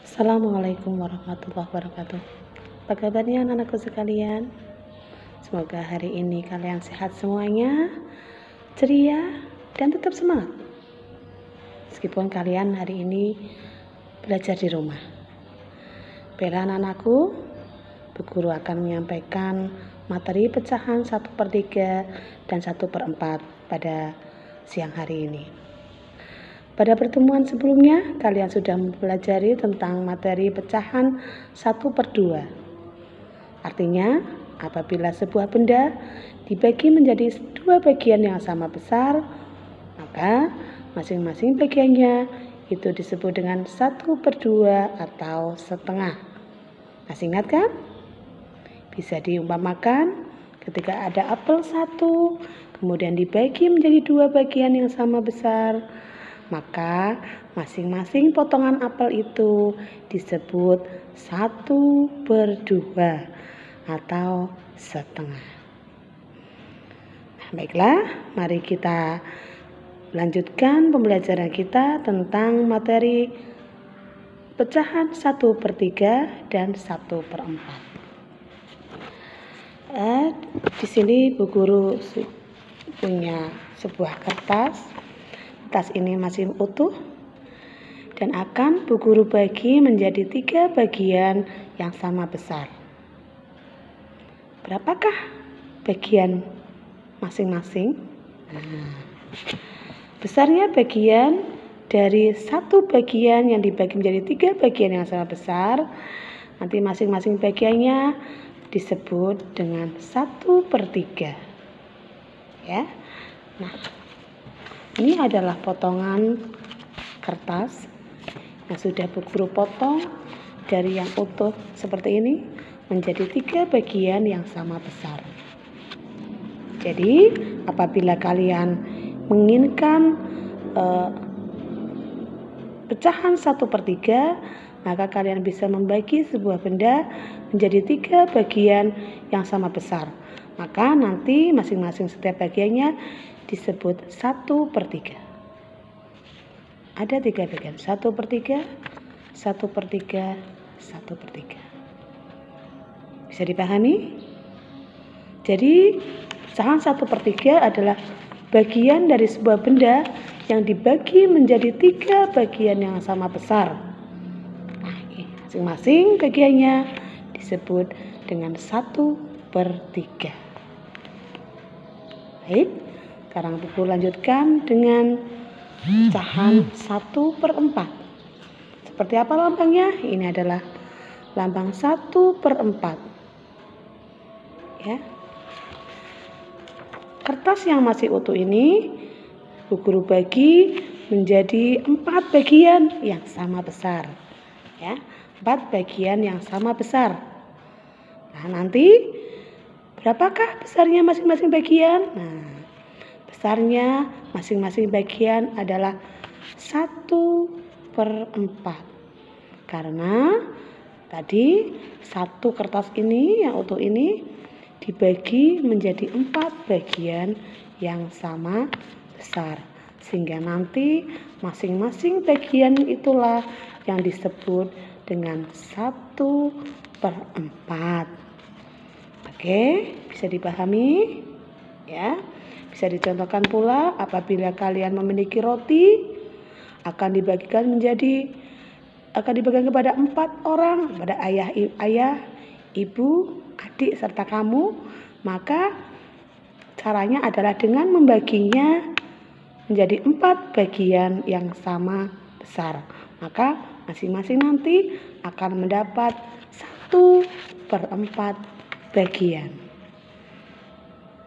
Assalamualaikum warahmatullahi wabarakatuh. Apa kabarnya anak-anakku sekalian? Semoga hari ini kalian sehat semuanya, ceria, dan tetap semangat. Meskipun kalian hari ini belajar di rumah. Baiklah anak-anakku, Bu Guru akan menyampaikan materi pecahan 1/3 dan 1/4 pada siang hari ini. Pada pertemuan sebelumnya, kalian sudah mempelajari tentang materi pecahan 1/2. Artinya, apabila sebuah benda dibagi menjadi dua bagian yang sama besar, maka masing-masing bagiannya itu disebut dengan 1/2 atau setengah. Masih ingat kan? Bisa diumpamakan ketika ada apel 1, kemudian dibagi menjadi dua bagian yang sama besar, maka masing-masing potongan apel itu disebut 1/2 atau setengah. Baiklah, mari kita lanjutkan pembelajaran kita tentang materi pecahan 1/3 dan 1/4. Di sini Bu Guru punya sebuah kertas. Kertas ini masih utuh dan akan Bu Guru bagi menjadi 3 bagian yang sama besar. Berapakah bagian masing-masing? Besarnya bagian dari satu bagian yang dibagi menjadi 3 bagian yang sama besar, nanti masing-masing bagiannya disebut dengan 1/3. Ya. Nah, ini adalah potongan kertas yang sudah Bu Guru potong dari yang utuh seperti ini menjadi 3 bagian yang sama besar. Jadi, apabila kalian menginginkan pecahan 1/3, maka kalian bisa membagi sebuah benda menjadi 3 bagian yang sama besar. Maka nanti masing-masing setiap bagiannya disebut 1/3. Ada 3 bagian, 1/3, 1/3, 1/3. Bisa dipahami? Jadi pecahan 1/3 adalah bagian dari sebuah benda yang dibagi menjadi 3 bagian yang sama besar. Nah, masing-masing bagiannya disebut dengan 1/3. Baik, sekarang Bu lanjutkan dengan pecahan 1/4. Seperti apa lambangnya? Ini adalah lambang 1/4. Ya. Kertas yang masih utuh ini Bu Guru bagi menjadi 4 bagian yang sama besar. Ya, 4 bagian yang sama besar. Nah, nanti berapakah besarnya masing-masing bagian? Nah, besarnya masing-masing bagian adalah 1/4. Karena tadi satu kertas ini yang utuh ini dibagi menjadi 4 bagian yang sama besar. Sehingga nanti masing-masing bagian itulah yang disebut dengan 1/4. Oke, bisa dipahami? Ya. Bisa dicontohkan pula apabila kalian memiliki roti akan dibagikan kepada 4 orang, kepada ayah, ibu, adik serta kamu, maka caranya adalah dengan membaginya menjadi 4 bagian yang sama besar. Maka masing-masing nanti akan mendapat 1/4 bagian.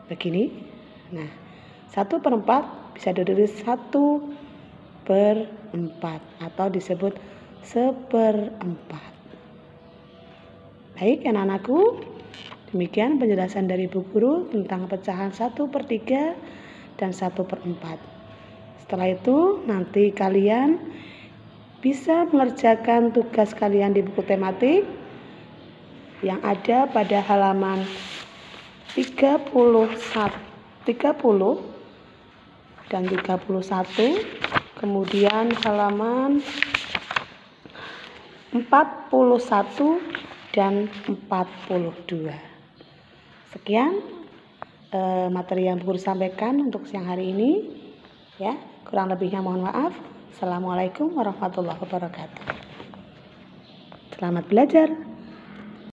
Begini. Nah, 1/4 bisa ditulis 1/4 atau disebut 1/4. Baik, anak-anakku, demikian penjelasan dari Bu Guru tentang pecahan 1/3 dan 1/4. Setelah itu nanti kalian bisa mengerjakan tugas kalian di buku tematik yang ada pada halaman 30 dan 31, kemudian halaman 41 dan 42. Sekian materi yang guru sampaikan untuk siang hari ini. Ya, kurang lebihnya mohon maaf. Assalamualaikum warahmatullahi wabarakatuh. Selamat belajar.